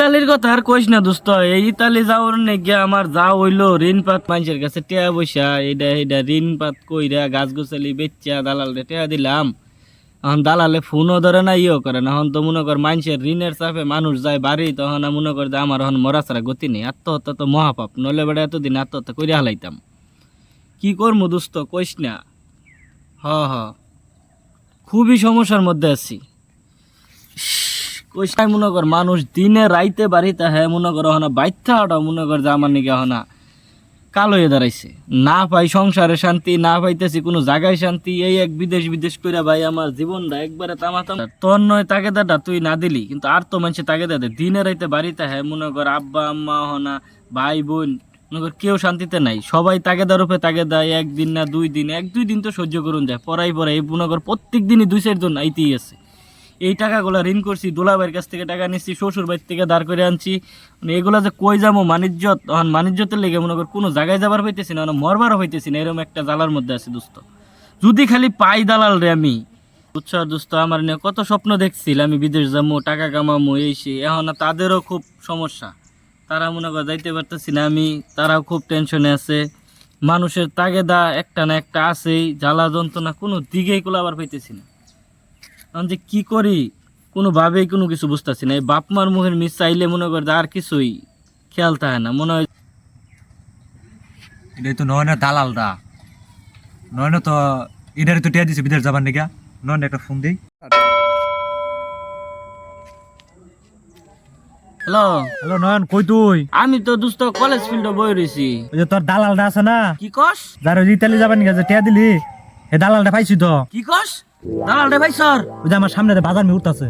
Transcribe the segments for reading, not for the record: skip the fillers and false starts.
ইতালির কথা আর কইস না দোস্ত। এই ইতালি যাওয়ার গিয়া আমার যা হইলো ঋণ পাত মানুষের কাছে টেয়া বৈশা এইটা ঋণ পাত কইরা গাছ গোছালি বেচা দালালে টেয়া দিলাম। এখন দালালে ফোনও ধরে না ইয়েও করে না। এখন তো মনে কর মানুষের ঋণের চাপে মানুষ যায় বাড়ি, তখন মনে কর যে আমার এখন মরা ছাড়া গতি নেই। আত্মহত্যা তো মহাপাপ, নইলে বেড়া এতদিন আত্মহত্যা করে হালাইতাম। কি করবো দোস্ত কইস না। হ হ, খুবই সমস্যার মধ্যে আছি। কইসাই মনে কর মানুষ দিনে রাইতে বাড়িতে হ্যাঁ মনে কর হনা বাইথা ওটা মনে কর যে আমার নিকে হনা কালো হয়ে দাঁড়াইছে। না পাই সংসারে শান্তি, না পাইতেছি কোনো জায়গায় শান্তি। এই এক বিদেশ বিদেশ করে ভাই আমার জীবনটা একবারে তামাতাম। তোর নয় তাগেদাটা তুই না দিলি, কিন্তু আর তো মানুষের তাগেদা দেয়। দিনে রাইতে বাড়িতে হ্যাঁ মনে কর আব্বা আম্মা হনা ভাই বোন মনে কর কেউ শান্তিতে নাই। সবাই তাগেদার উপরে তাগেদা, একদিন না 2 দিন, 1-2 দিন তো সহ্য করুন যায়। পড়াই মনে কর প্রত্যেক দিনই 2-4 জন আইতেই আছে। এই টাকাগুলো ঋণ করছি, দোলাভাইয়ের কাছ থেকে টাকা নিচ্ছি, শ্বশুর বাড়ির থেকে দাঁড় করে আনছি। মানে এগুলো যে কই যাবো মানিজ্যত, তখন মানিজ্যতের লেগে মনে কর কোনো জায়গায় যাবার হইতেছি না, মরবারও হইতেছি না। এরকম একটা জ্বালার মধ্যে আছি দোস্ত। যদি খালি পাই দালাল রে আমি, বুঝছো দোস্ত। আমার নিয়ে কত স্বপ্ন দেখছিল আমি বিদেশ যাবো, টাকা কামাবো, এই সে। এখন তাদেরও খুব সমস্যা, তারা মনে কর যাইতে পারতেছি না আমি, তারাও খুব টেনশনে আছে। মানুষের তাগেদা একটা না একটা আছেই, জ্বালা যন্ত্রণা কোনো দিকেই কোলাবার পাইতেছি না। আমি যে কি করি কোনোভাবেই কোনো কিছু বুঝতেছি না। এই বাপ মার মুখের মিস চাইলে মনে কর আর কিছুই খেয়াল থাকে না। মনে হয় এটাই তো নয়নের দালালটা। নয়নে তো এটারে তো টিয়া দিছে বিদেশ যাবার নিকা। নয়নে একটা ফোন দেই। হ্যালো হ্যালো নয়ন, কই তুই? আমি তো দোস্ত কলেজ ফিল্ডে বই রয়েছি। ওই যে তোর দালালটা আছে না, কি কস? যার ওই ইতালি যাবার নিকা যে টিয়া দিলি, এই দালালটা পাইছি তো। কি কস? দালাল রে ভাই স্যার, ওই যে আমার সামনে বাজার মি উঠতেছে।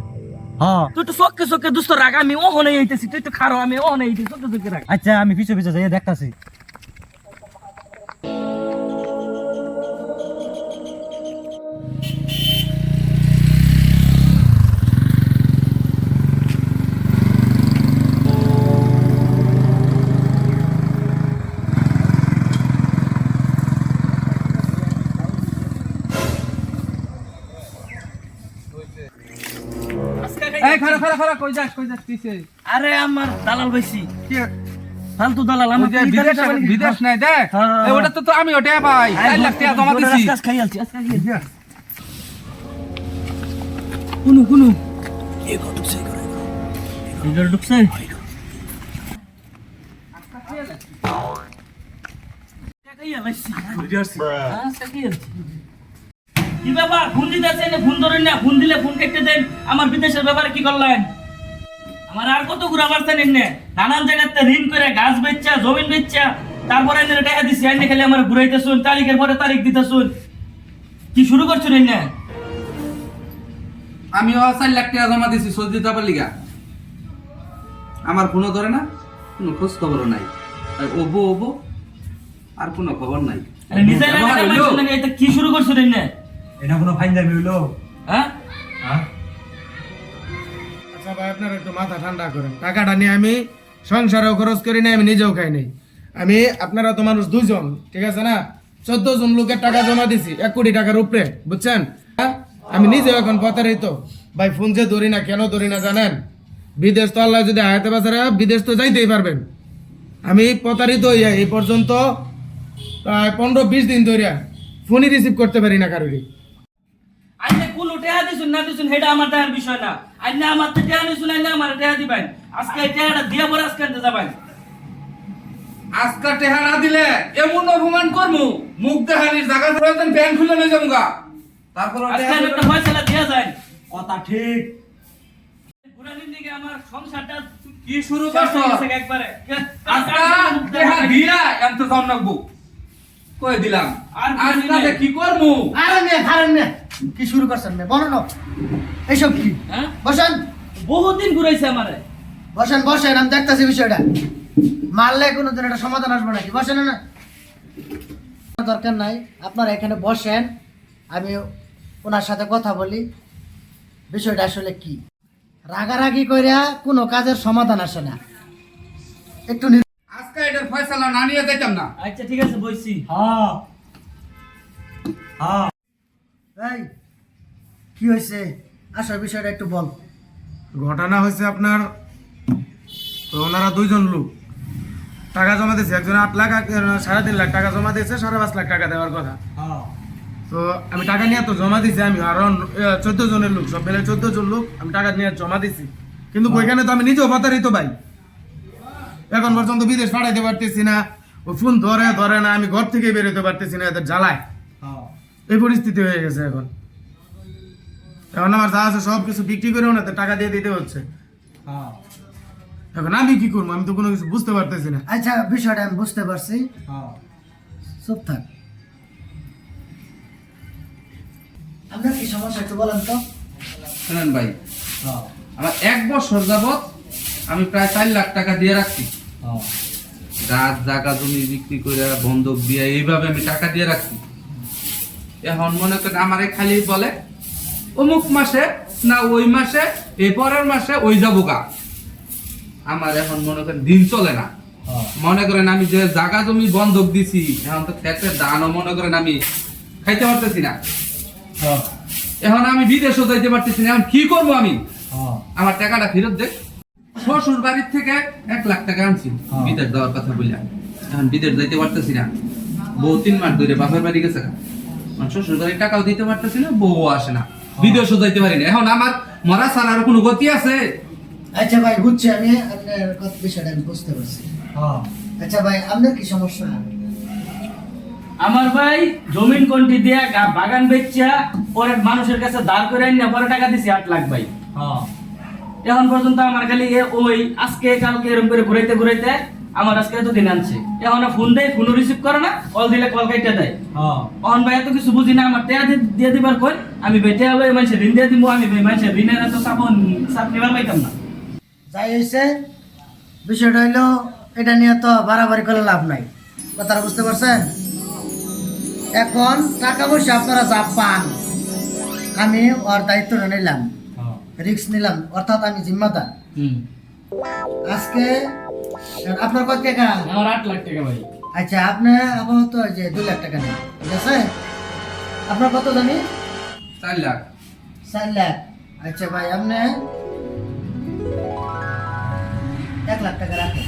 হ্যাঁ তুই তো চোখে চোখে দোস্ত রাখ, আমি ওখানে এইতেছি, তুই তো খারো, আমি ওখানে এইতেছি, চোখে চোখে রাখ। আচ্ছা, আমি পিছে পিছে যাই দেখতাছি। এই খারা খারা খারা কই যাস কিসে? আরে আমার দালাল ভাইছি, ফালতু দালাল। আমার ওই যে বিদেশ নাই দেখ। এই ওটা তো আমি ওটা ভাই 4 লাখ টাকা জমা দিছি। আজকাল খাই আলছি, আজকাল খাই আলছি। কুনু এগো ঢুকছে, এগো ঢুকছে। কি ব্যাপার? ফোন দিতেছেন, ফোন ধরেন না। ফোন দিলে ফোন কেটে দেন। আমার বিদেশের ব্যাপারে কি করলেন? আমার আর কত ঘুরা পারছেন এনে? নানান জায়গাতে ঋণ করে গাছ বেচা, জমিন বেচা, তারপরে এনে টাকা দিছি। এনে খালি আমার ঘুরাইতেছুন, তারিখের পরে তারিখ দিতেছুন। কি শুরু করছুন এনে? আমিও 4 লাখ টাকা জমা দিছি সৌদি যাবার লিগা। আমার ফোনও ধরে না, কোনো খোঁজ খবরও নাই। তাই ওবো আর কোনো খবর নাই। আরে নিজে না টাকা পাইছুন না, এটা কি শুরু করছুন এনে? এটা কোনো ফাইন দাবি হইলো? হ্যাঁ? হ্যাঁ, আচ্ছা ভাই, আপনারা একটু মাথা ঠান্ডা করেন। টাকাটা নিয়ে আমি সংসারেও খরচ করি না, আমি নিজেও খাই নাই। আপনারা তো মানুষ 2 জন, ঠিক আছে না? 14 জন লোকের টাকা জমা দিছি 1 কোটি টাকার উপরে, বুঝছেন? হ্যাঁ? আমি নিজেও এখন প্রতারিত ভাই। ফোন যে ধরি না, কেন ধরি না জানেন? বিদেশ তো আল্লাহ যদি হায়াতে বাঁচারা, বিদেশ তো যাইতেই পারবেন। আমি প্রতারিত হইয়া এই পর্যন্ত প্রায় 15-20 দিন ধরে ফোনই রিসিভ করতে পারি না কারোরই। আইনে কোন টাকা দিছুন না দিছুন সেটা আমার দেখার বিষয় না। আইনে আমার তো টাকা নিছুন, আইনে আমার টাকা দিবেন। আজকে এই টাকাটা দিয়ে পরে আজকে আনতে যাবেন। আজকা টাকা না দিলে এমন অপমান করমু, মুখ দেখানির জায়গা প্রয়োজন ব্যাংক খুলে লই যামগা। তারপর আজকে আমি একটা ফয়সালা দিয়ে যায়। কথা ঠিক। ঘুরানির দিকে আমার সংসারটা কি শুরু শেষ করছো? হয়ে গেছে একবারে। আজকা টাকা দিয়া এমতে যাম নাকবো কই দিলাম। আর আজকা যে কি করমু? আরে মেয়ে খারেন মেয়ে, কি শুরু করছেন মেয়ে? বলো না এইসব কি? হ্যাঁ? বসেন বহুদিন ঘুরাইছে আমারে। বসেন বসেন, আমি দেখতেছি বিষয়টা। মারলে কোনোদিন একটা সমাধান আসবে নাকি? বসেন না, দরকার নাই। আপনারা এখানে বসেন, আমি ওনার সাথে কথা বলি। বিষয়টা আসলে কি? রাগারাগি কইরা কোনো কাজের সমাধান আসে না। একটু আজকা এটার ফয়সালা না নিয়ে যাইতাম না। আচ্ছা ঠিক আছে, বইছি। হ্যাঁ হ্যাঁ, এই কি হয়েছে? আসল বিষয়টা একটু বল। ঘটনা হয়েছে আপনার তো ওনারা 2 জন লোক টাকা জমা দিয়েছে, একজন 8 লাখ 3.5 লাখ টাকা জমা দিয়েছে, 5.5 লাখ টাকা দেওয়ার কথা। তো আমি টাকা নিয়ে তো জমা দিছি, আমি আরো 14 জনের লোক, সব মিলে 14 জন লোক আমি টাকা নিয়ে জমা দিছি, কিন্তু ওইখানে তো আমি নিজেও প্রতারিত ভাই। এখন পর্যন্ত বিদেশ পাঠাইতে পারতেছি না, ও ফোন ধরে না, আমি ঘর থেকে বেরোতে পারতেছি না, এদের জ্বালায়। এই পরিস্থিতি হয়ে গেছে এখন। এখন আমার যা আছে সব কিছু বিক্রি করে ওনাতে টাকা দিয়ে দিতে হচ্ছে। এখন আমি কি করবো, আমি তো কোনো কিছু বুঝতে পারতেছি না। আচ্ছা বিষয়টা আমি বুঝতে পারছি, চুপ থাক। আপনার কি সমস্যা একটু বলেন তো। শুনেন ভাই, আমার 1 বছর যাবত আমি প্রায় 4 লাখ টাকা দিয়ে রাখছি। রাত জায়গা জমি বিক্রি করে বন্ধক দিয়ে এইভাবে আমি টাকা দিয়ে রাখছি। এখন মনে করেন আমারে খালি বলে অমুক মাসে না ওই মাসে, এই পরের মাসে ওই যাবো গা। আমার এখন মনে করেন দিন চলে না। মনে করেন আমি যে জায়গা জমি বন্ধক দিছি, এখন তো ক্ষেতের ধানও মনে করেন আমি খাইতে পারতেছি না। এখন আমি বিদেশও যাইতে পারতেছি না। এখন কি করবো আমি? আমার টাকাটা ফেরত দে। শ্বশুর বাড়ির থেকে 1 লাখ টাকা আনছি বিদেশ দেওয়ার কথা বললাম। এখন বিদেশ যাইতে পারতেছি না। বউ 3 মাস ধরে বাপের বাড়ি গেছে। শ্বশুর বাড়ির টাকাও দিতে পারতেছি না, বউ আসে না, বিদেশও যাইতে পারি না। এখন আমার মরা ছাড়া আর কোনো গতি আছে? আচ্ছা ভাই বুঝছি, আমি আপনার কথা বিষয়টা আমি বুঝতে পারছি। আচ্ছা ভাই আপনার কি সমস্যা? আমার ভাই জমিন কোনটি দিয়া বাগান বেচা পরে মানুষের কাছে দাঁড় করে আনি, পরে টাকা দিছি 8 লাখ ভাই। এখন পর্যন্ত আমার খালি ওই আজকে কালকে এরকম করে ঘুরাইতে আমার আজকে এতদিন আনছে। এখন ফোন দেয়, ফোনও রিসিভ করে না, কল দিলে কল কাইটা দেয়। এখন ভাই এত কিছু বুঝি না, আমার টাকা দিয়ে দিবার কই? আমি ভাই টাকা ভাই মানুষের ঋণ দিয়ে দিব, আমি ভাই মানুষের ঋণের এত চাপ নিবার পাইতাম না। যাই হয়েছে, বিষয়টা হইলো এটা নিয়ে তো বাড়াবাড়ি করে লাভ নাই, কথাটা বুঝতে পারছেন? এখন টাকা পয়সা আপনারা যা পান, আমি ওর দায়িত্বটা নিলাম, রিস্ক নিলাম, অর্থাৎ আমি জিম্মাদার। আজকে আপনার কত টাকা? আমার 8 লাখ টাকা ভাই। আচ্ছা আপনি আপাতত যে 2 লাখ টাকা নেন, ঠিক আছে? আপনার কত জানি? 4 লাখ। 4 লাখ। আচ্ছা ভাই আপনি 1 লাখ টাকা রাখেন।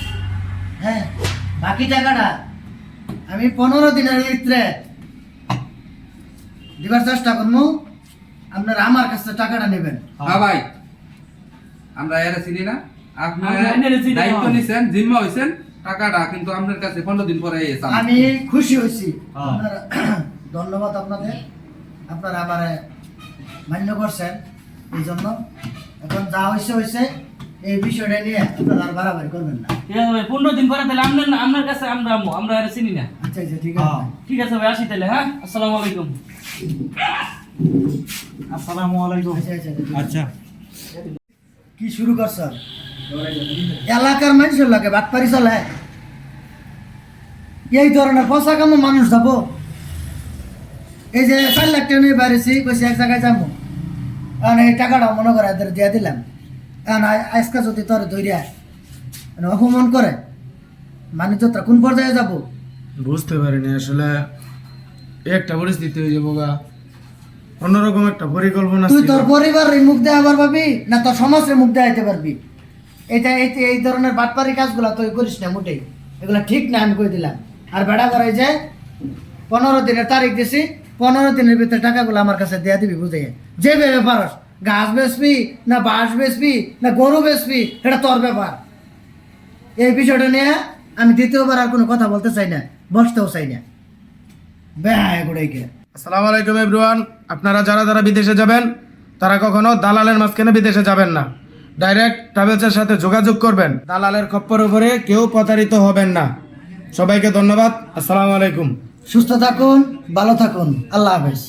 হ্যাঁ, বাকি টাকাটা আমি 15 দিনের ভিতরে দিবার চেষ্টা করবো। আপনারা আমার কাছে টাকাটা নেবেন। হ্যাঁ ভাই, আমরা এরা চিনি না। আপনি আমরা এরা চিনি না। দায়িত্ব নিছেন, জিম্মা হইছেন, টাকাটা কিন্তু আপনার কাছে 15 দিন পরে এসে আমি খুশি হয়েছি, আপনারা ধন্যবাদ আপনাদের, আপনারা আমার মান্য করছেন এই জন্য। এখন যা হয়েছে এই বিষয়টা নিয়ে আপনারা আর বাড়াবাড়ি করবেন না। ঠিক আছে ভাই, 15 দিন পরে তাহলে আপনার কাছে আমরা আর চিনি না। আচ্ছা আচ্ছা ঠিক আছে ভাই। ঠিক আছে ভাই, আসি তাহলে। হ্যাঁ, আসসালামু আলাইকুম। আসসালামু আলাইকুম। আচ্ছা আচ্ছা ঠিক আছে। আচ্ছা, কি শুরু করছ? এলাকার মানুষের লাগে বাটপারি চলে, এই ধরনের পয়সা কামো মানুষ যাবো। এই যে 4 লাখ টাকা নিয়ে বাড়িছি, কইছি এক জায়গায় যাবো, কারণ এই টাকাটা মনে করে এদের দিয়ে দিলাম। কারণ আজকে যদি তোর ধৈর্য অপমান করে, মানুষ তো কোন পর্যায়ে যাবো? বুঝতে পারিনি আসলে একটা পরিস্থিতি হয়ে যাবো গা, অন্যরকম একটা পরিকল্পনা তুই ছিল। তোর পরিবারের মুখ দেখাবার পারবি না তোর সমাজের মুখ দেখাইতে পারবি? এই ধরনের বাটপারি কাজগুলা তুই করিস না মোটেই, এগুলা ঠিক না, আমি কই দিলাম। আর বেড়া করাই যে 15 দিনের তারিখ দিছি, 15 দিনের ভিতরে টাকাগুলো আমার কাছে দেয়া দিবি, বুঝে যে ভেবে পারস। গাছ বেচবি না বাঁশ বেচবি না গরু বেচবি, এটা তোর ব্যাপার। এই বিষয়টা নিয়ে আমি দ্বিতীয়বার আর কোনো কথা বলতে চাই না, বসতেও চাই না। বেহায় গুড়াইকে। আসসালামু আলাইকুম এভরিওয়ান। আপনারা যারা বিদেশে যাবেন তারা কখনো দালালের মাঝখানে বিদেশে যাবেন না, ডাইরেক্ট ট্রাভেলসের সাথে যোগাযোগ করবেন। দালালের খপ্পরে পড়ে কেউ প্রতারিত হবেন না। সবাইকে ধন্যবাদ। আসসালামু আলাইকুম। সুস্থ থাকুন, ভালো থাকুন, আল্লাহ হাফেজ।